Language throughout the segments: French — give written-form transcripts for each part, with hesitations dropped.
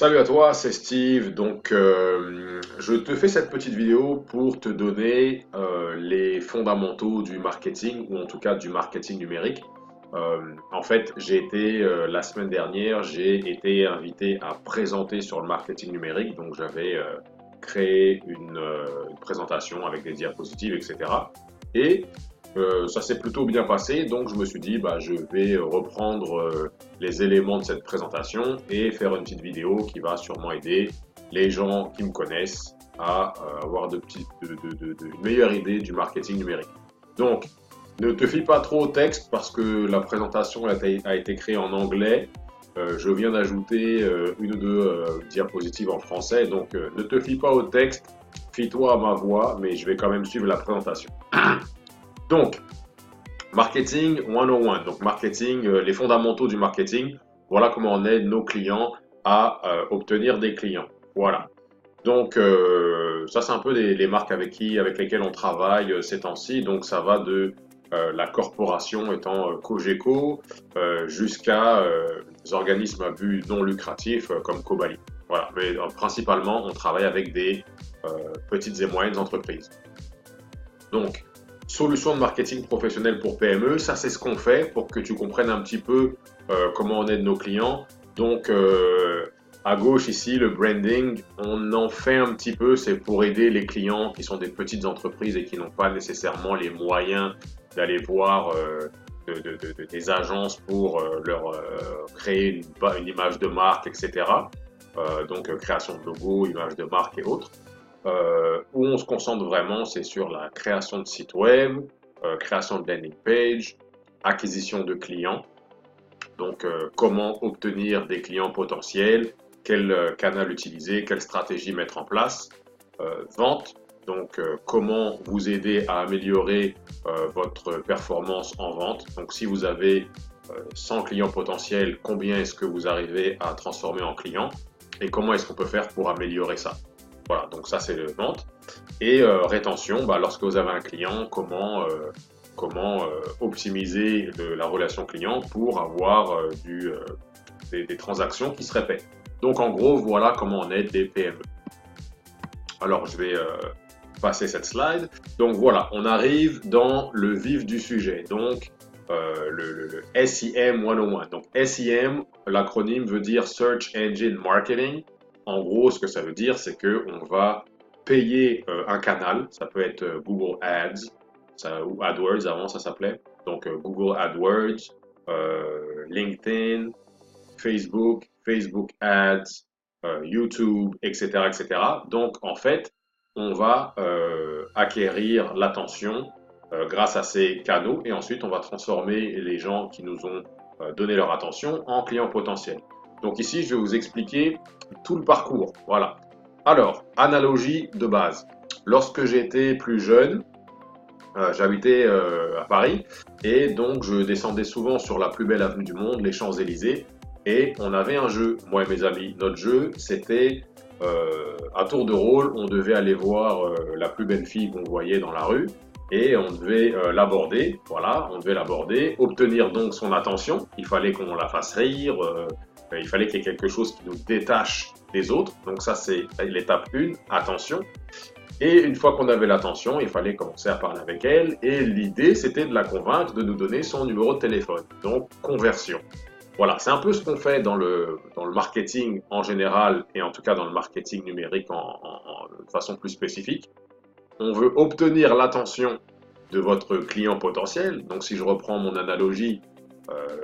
Salut à toi, c'est Steve. Je te fais cette petite vidéo pour te donner les fondamentaux du marketing, ou en tout cas du marketing numérique. En fait, la semaine dernière, j'ai été invité à présenter sur le marketing numérique. Donc, j'avais créé une présentation avec des diapositives, etc. Et ça s'est plutôt bien passé. Donc, je me suis dit, bah, je vais reprendre les éléments de cette présentation et faire une petite vidéo qui va sûrement aider les gens qui me connaissent à avoir une meilleure idée du marketing numérique. Donc, ne te fie pas trop au texte parce que la présentation a été créée en anglais. Je viens d'ajouter une ou deux diapositives en français, donc ne te fie pas au texte, fie-toi à ma voix, mais je vais quand même suivre la présentation. Donc, Marketing 101, donc marketing, les fondamentaux du marketing. Voilà comment on aide nos clients à obtenir des clients. Voilà. Ça c'est un peu les marques avec lesquelles on travaille ces temps-ci. Donc ça va de la corporation étant Cogeco jusqu'à des organismes à but non lucratif comme Cobali. Voilà. Mais principalement, on travaille avec des petites et moyennes entreprises. Donc, solution de marketing professionnel pour PME, ça c'est ce qu'on fait pour que tu comprennes un petit peu comment on aide nos clients. À gauche ici, le branding, on en fait un petit peu, c'est pour aider les clients qui sont des petites entreprises et qui n'ont pas nécessairement les moyens d'aller voir des agences pour leur créer une image de marque, etc. Création de logo, image de marque et autres. Où on se concentre vraiment, c'est sur la création de sites web, création de landing page, acquisition de clients. Comment obtenir des clients potentiels, quel canal utiliser, quelle stratégie mettre en place, vente. Comment vous aider à améliorer votre performance en vente. Donc, si vous avez 100 clients potentiels, combien est-ce que vous arrivez à transformer en clients et comment est-ce qu'on peut faire pour améliorer ça. Voilà, donc ça c'est le vente. Et rétention, bah, lorsque vous avez un client, comment optimiser la relation client pour avoir des transactions qui se répètent. Donc en gros, voilà comment on aide des PME. Alors je vais passer cette slide. Donc voilà, on arrive dans le vif du sujet. Donc le SEM 101. Donc SEM, l'acronyme veut dire Search Engine Marketing. En gros, ce que ça veut dire, c'est qu'on va payer un canal. Ça peut être Google Ads ou AdWords avant, ça s'appelait. Donc Google AdWords, LinkedIn, Facebook, Facebook Ads, YouTube, etc., etc. Donc en fait, on va acquérir l'attention grâce à ces canaux et ensuite on va transformer les gens qui nous ont donné leur attention en clients potentiels. Donc ici, je vais vous expliquer tout le parcours. Voilà. Alors, analogie de base. Lorsque j'étais plus jeune, j'habitais à Paris et donc je descendais souvent sur la plus belle avenue du monde, les Champs-Élysées, et on avait un jeu, moi et mes amis. Notre jeu, c'était à tour de rôle, on devait aller voir la plus belle fille qu'on voyait dans la rue et on devait l'aborder, voilà, on devait l'aborder, obtenir donc son attention, il fallait qu'on la fasse rire, il fallait qu'il y ait quelque chose qui nous détache des autres, donc ça c'est l'étape 1, attention. Et une fois qu'on avait l'attention, il fallait commencer à parler avec elle. Et l'idée, c'était de la convaincre de nous donner son numéro de téléphone. Donc, conversion. Voilà, c'est un peu ce qu'on fait dans le marketing en général et en tout cas dans le marketing numérique de façon plus spécifique. On veut obtenir l'attention de votre client potentiel. Donc, si je reprends mon analogie,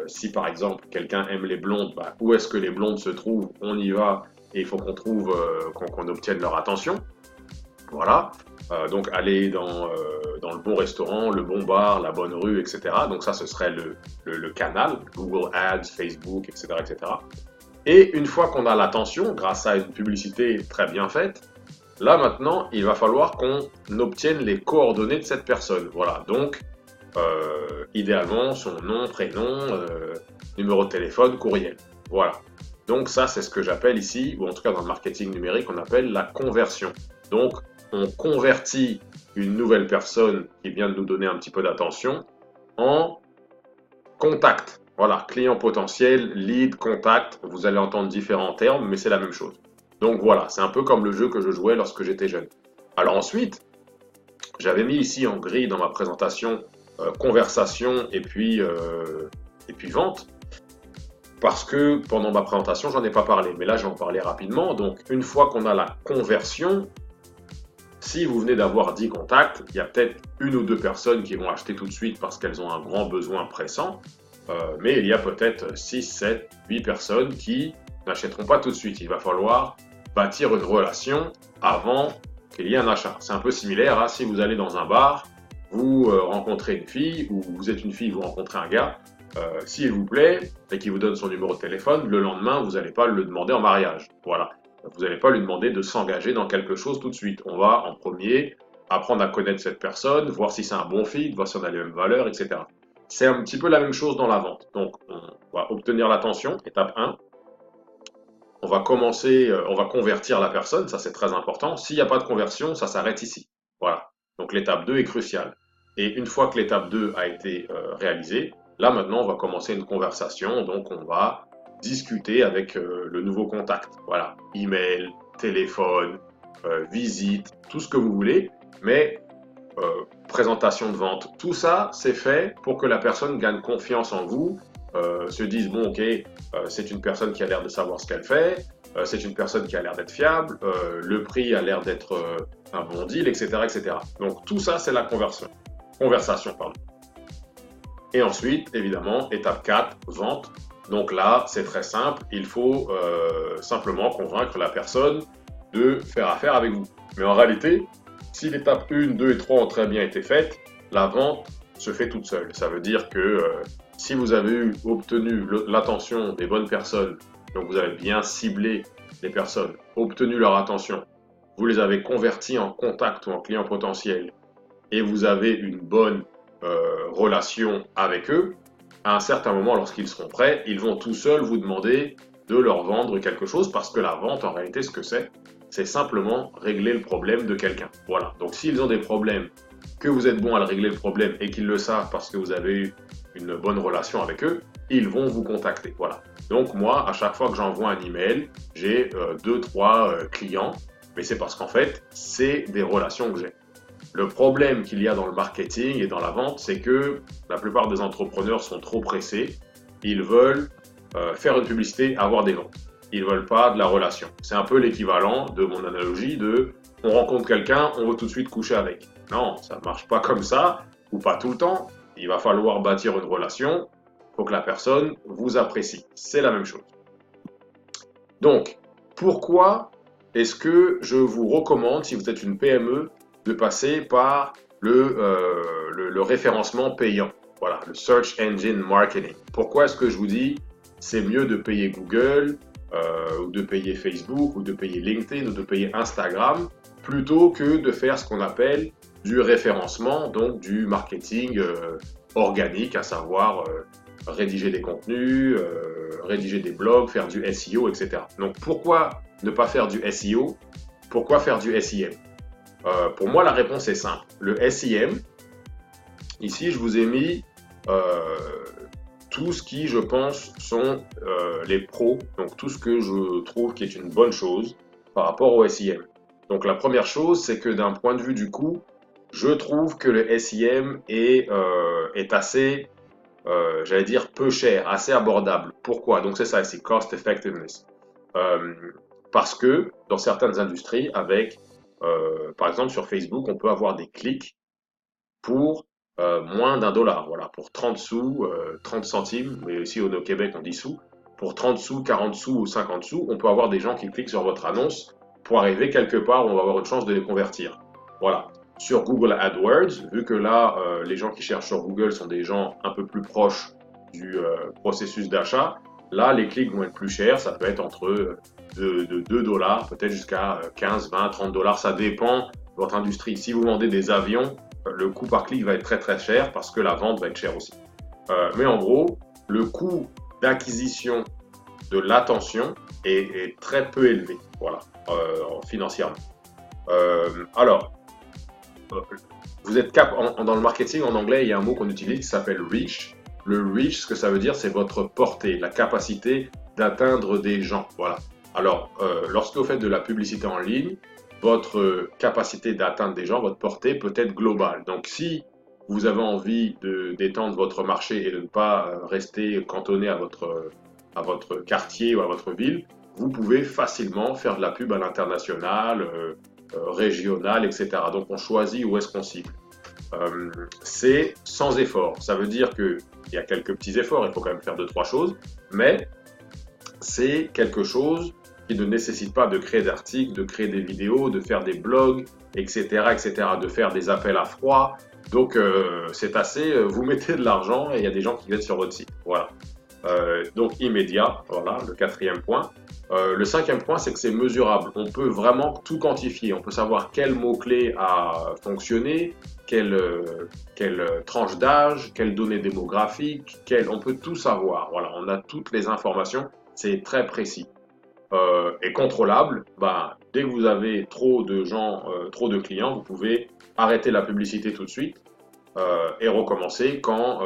si par exemple quelqu'un aime les blondes, bah, où est-ce que les blondes se trouvent? On y va et il faut qu'on trouve, qu'on obtienne leur attention. Voilà, donc aller dans le bon restaurant, le bon bar, la bonne rue, etc. Donc ça, ce serait le canal, Google Ads, Facebook, etc., etc. Et une fois qu'on a l'attention, grâce à une publicité très bien faite, là maintenant, il va falloir qu'on obtienne les coordonnées de cette personne. Voilà, donc idéalement son nom, prénom, numéro de téléphone, courriel. Voilà. Donc ça, c'est ce que j'appelle ici, ou en tout cas dans le marketing numérique, on appelle la conversion. Donc, on convertit une nouvelle personne qui vient de nous donner un petit peu d'attention en contact. Voilà, client potentiel, lead, contact, vous allez entendre différents termes, mais c'est la même chose. Donc voilà, c'est un peu comme le jeu que je jouais lorsque j'étais jeune. Alors ensuite, j'avais mis ici en gris dans ma présentation conversation et puis vente, parce que pendant ma présentation, j'en ai pas parlé, mais là, je vais en parler rapidement. Donc, une fois qu'on a la conversion, si vous venez d'avoir 10 contacts, il y a peut-être une ou deux personnes qui vont acheter tout de suite parce qu'elles ont un grand besoin pressant, mais il y a peut-être 6, 7, 8 personnes qui n'achèteront pas tout de suite. Il va falloir bâtir une relation avant qu'il y ait un achat. C'est un peu similaire à si vous allez dans un bar, vous rencontrez une fille, ou vous êtes une fille, vous rencontrez un gars, s'il vous plaît, et qu'il vous donne son numéro de téléphone, le lendemain, vous n'allez pas le demander en mariage. Voilà. Vous n'allez pas lui demander de s'engager dans quelque chose tout de suite. On va, en premier, apprendre à connaître cette personne, voir si c'est un bon fit, voir si on a les mêmes valeurs, etc. C'est un petit peu la même chose dans la vente. Donc, on va obtenir l'attention, étape 1. On va commencer, on va convertir la personne, ça c'est très important. S'il n'y a pas de conversion, ça s'arrête ici. Voilà. Donc l'étape 2 est cruciale. Et une fois que l'étape 2 a été réalisée, là maintenant on va commencer une conversation. Donc on va discuter avec le nouveau contact. Voilà. Email, téléphone, visite, tout ce que vous voulez. Mais présentation de vente, tout ça c'est fait pour que la personne gagne confiance en vous, se dise bon ok, c'est une personne qui a l'air de savoir ce qu'elle fait, c'est une personne qui a l'air d'être fiable, le prix a l'air d'être un bon deal, etc., etc. Donc tout ça c'est la conversation, pardon. Et ensuite, évidemment, étape 4, vente. Donc là, c'est très simple, il faut simplement convaincre la personne de faire affaire avec vous. Mais en réalité, si l'étape 1, 2 et 3 ont très bien été faites, la vente se fait toute seule. Ça veut dire que si vous avez obtenu l'attention des bonnes personnes, donc vous avez bien ciblé les personnes, obtenu leur attention, vous les avez convertis en contact ou en client potentiel, et vous avez une bonne relation avec eux, à un certain moment, lorsqu'ils seront prêts, ils vont tout seuls vous demander de leur vendre quelque chose, parce que la vente, en réalité, ce que c'est simplement régler le problème de quelqu'un. Voilà. Donc, s'ils ont des problèmes, que vous êtes bon à régler le problème et qu'ils le savent parce que vous avez eu une bonne relation avec eux, ils vont vous contacter. Voilà. Donc, moi, à chaque fois que j'envoie un email, j'ai 2-3 clients, mais c'est parce qu'en fait, c'est des relations que j'ai. Le problème qu'il y a dans le marketing et dans la vente, c'est que la plupart des entrepreneurs sont trop pressés. Ils veulent faire une publicité, avoir des ventes. Ils ne veulent pas de la relation. C'est un peu l'équivalent de mon analogie de on rencontre quelqu'un, on veut tout de suite coucher avec. Non, ça ne marche pas comme ça, ou pas tout le temps. Il va falloir bâtir une relation. Il faut que la personne vous apprécie. C'est la même chose. Donc, pourquoi est-ce que je vous recommande, si vous êtes une PME, de passer par le référencement payant? Voilà, le Search Engine Marketing. Pourquoi est-ce que je vous dis c'est mieux de payer Google, ou de payer Facebook, ou de payer LinkedIn, ou de payer Instagram, plutôt que de faire ce qu'on appelle du référencement, donc du marketing organique, à savoir rédiger des contenus, rédiger des blogs, faire du SEO, etc. Donc pourquoi ne pas faire du SEO? Pourquoi faire du SEM? Pour moi, la réponse est simple. Le SEM, ici, je vous ai mis tout ce qui, je pense, sont les pros, donc tout ce que je trouve qui est une bonne chose par rapport au SEM. Donc la première chose, c'est que d'un point de vue du coût, je trouve que le SEM est assez, j'allais dire, peu cher, assez abordable. Pourquoi? Donc c'est ça, c'est cost effectiveness. Parce que dans certaines industries, avec, par exemple sur Facebook, on peut avoir des clics pour moins d'$1. Voilà, pour 30 sous, 30 centimes, mais ici au Québec on dit sous, pour 30 sous, 40 sous ou 50 sous, on peut avoir des gens qui cliquent sur votre annonce pour arriver quelque part où on va avoir une chance de les convertir. Voilà. Sur Google AdWords, vu que là, les gens qui cherchent sur Google sont des gens un peu plus proches du processus d'achat, là, les clics vont être plus chers. Ça peut être entre de $2, peut-être jusqu'à 15, 20, 30 $. Ça dépend de votre industrie. Si vous vendez des avions, le coût par clic va être très très cher parce que la vente va être chère aussi. Mais en gros, le coût d'acquisition de l'attention est très peu élevé, voilà, financièrement. Alors, vous êtes dans le marketing en anglais, il y a un mot qu'on utilise qui s'appelle reach. Le reach, ce que ça veut dire, c'est votre portée, la capacité d'atteindre des gens. Voilà. Alors, lorsque vous faites de la publicité en ligne, votre capacité d'atteindre des gens, votre portée peut être globale. Donc, si vous avez envie d'étendre votre marché et de ne pas rester cantonné à votre quartier ou à votre ville, vous pouvez facilement faire de la pub à l'international, régional, etc. Donc, on choisit où est-ce qu'on cible. C'est sans effort. Ça veut dire qu'il y a quelques petits efforts, il faut quand même faire 2-3 choses, mais c'est quelque chose qui ne nécessite pas de créer d'articles, de créer des vidéos, de faire des blogs, etc., etc., de faire des appels à froid. Donc, c'est assez, vous mettez de l'argent et il y a des gens qui viennent sur votre site. Voilà. Donc, immédiat, voilà, le 4e point. Le 5e point, c'est que c'est mesurable. On peut vraiment tout quantifier. On peut savoir quel mot-clé a fonctionné, quelle tranche d'âge, quelles données démographiques, on peut tout savoir. Voilà, on a toutes les informations. C'est très précis. Et contrôlable, bah, dès que vous avez trop de gens, trop de clients, vous pouvez arrêter la publicité tout de suite et recommencer quand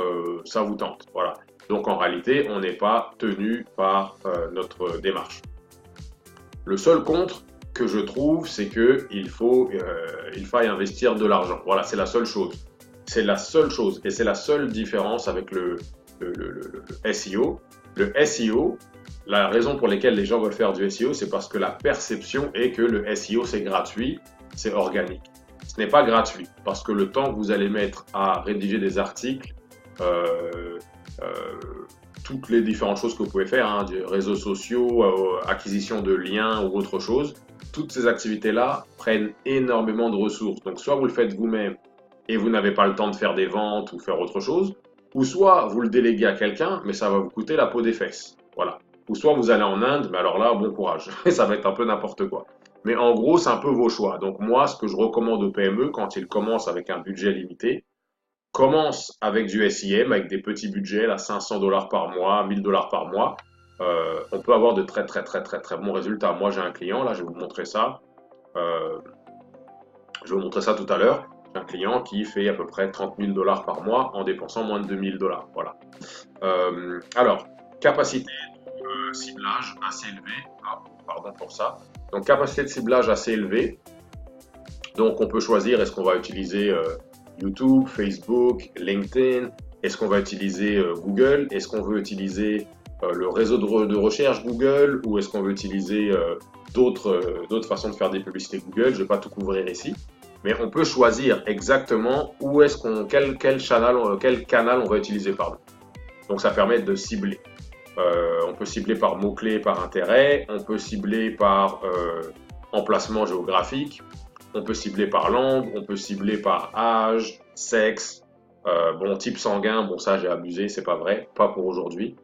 ça vous tente. Voilà. Donc en réalité, on n'est pas tenu par notre démarche. Le seul contre que je trouve, c'est qu'il faille investir de l'argent. Voilà, c'est la seule chose. C'est la seule chose et c'est la seule différence avec le SEO. Le SEO, la raison pour laquelle les gens veulent faire du SEO, c'est parce que la perception est que le SEO, c'est gratuit, c'est organique. Ce n'est pas gratuit, parce que le temps que vous allez mettre à rédiger des articles, toutes les différentes choses que vous pouvez faire, hein, des réseaux sociaux, acquisition de liens ou autre chose, toutes ces activités-là prennent énormément de ressources. Donc soit vous le faites vous-même et vous n'avez pas le temps de faire des ventes ou faire autre chose, ou soit vous le déléguez à quelqu'un, mais ça va vous coûter la peau des fesses. Voilà. Ou soit vous allez en Inde, mais alors là, bon courage. Ça va être un peu n'importe quoi. Mais en gros, c'est un peu vos choix. Donc moi, ce que je recommande aux PME, quand ils commencent avec un budget limité, commence avec du SEM, avec des petits budgets, là, 500 $ par mois, 1000 $ par mois. On peut avoir de très bons résultats. Moi, j'ai un client, là, je vais vous montrer ça. Je vais vous montrer ça tout à l'heure. J'ai un client qui fait à peu près 30 000 $ par mois en dépensant moins de 2000 $. Voilà. Alors, capacité de ciblage assez élevée. Ah, pardon pour ça. Donc, capacité de ciblage assez élevée. Donc, on peut choisir, est-ce qu'on va utiliser YouTube, Facebook, LinkedIn? Est-ce qu'on va utiliser Google? Est-ce qu'on veut utiliser le réseau de recherche Google? Ou est-ce qu'on veut utiliser d'autres façons de faire des publicités Google? Je ne vais pas tout couvrir ici. Mais on peut choisir exactement où est-ce quel canal on va utiliser, pardon. Donc, ça permet de cibler. On peut cibler par mots-clés, par intérêt. On peut cibler par emplacement géographique. On peut cibler par langue. On peut cibler par âge, sexe, bon, type sanguin. Bon, ça, j'ai abusé, c'est pas vrai. Pas pour aujourd'hui.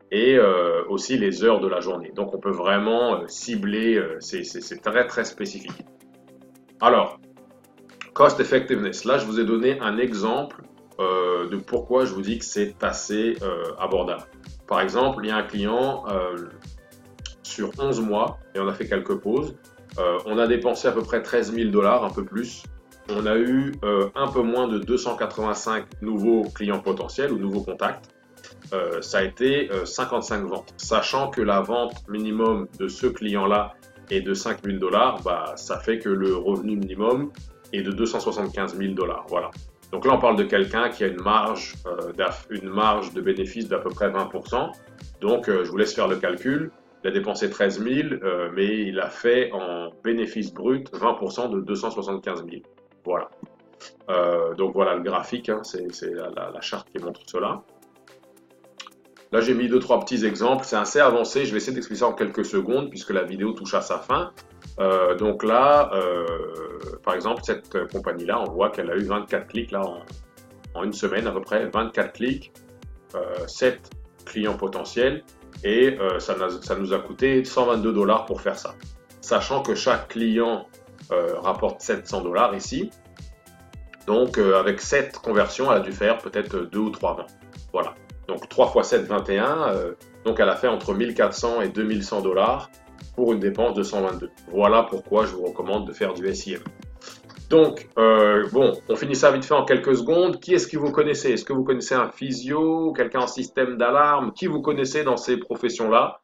Et aussi les heures de la journée. Donc, on peut vraiment cibler. C'est très spécifique. Alors, Cost Effectiveness. Là, je vous ai donné un exemple de pourquoi je vous dis que c'est assez abordable. Par exemple, il y a un client sur 11 mois, et on a fait quelques pauses, on a dépensé à peu près 13 000 $, un peu plus. On a eu un peu moins de 285 nouveaux clients potentiels ou nouveaux contacts. Ça a été 55 ventes. Sachant que la vente minimum de ce client-là est de 5 000 $, bah, ça fait que le revenu minimum est de 275 000 $. Voilà. Donc là, on parle de quelqu'un qui a une marge de bénéfice d'à peu près 20%. Donc, je vous laisse faire le calcul. Il a dépensé 13 000, mais il a fait en bénéfice brut 20% de 275 000. Voilà. Donc voilà le graphique, hein, c'est la charte qui montre cela. Là, j'ai mis 2-3 petits exemples. C'est assez avancé. Je vais essayer d'expliquer ça en quelques secondes puisque la vidéo touche à sa fin. Donc là, par exemple, cette compagnie-là, on voit qu'elle a eu 24 clics là, en une semaine à peu près. 24 clics, 7 clients potentiels et ça nous a coûté 122 $ pour faire ça. Sachant que chaque client rapporte 700 $ ici. Donc, avec 7 conversions, elle a dû faire peut-être 2 ou 3 ventes. Voilà. Donc 3 x 7, 21. Donc elle a fait entre 1400 et 2100 $ pour une dépense de 122. Voilà pourquoi je vous recommande de faire du SEM. Donc, bon, on finit ça vite fait en quelques secondes. Qui est-ce que vous connaissez? Est-ce que vous connaissez un physio, quelqu'un en système d'alarme? Qui vous connaissez dans ces professions-là?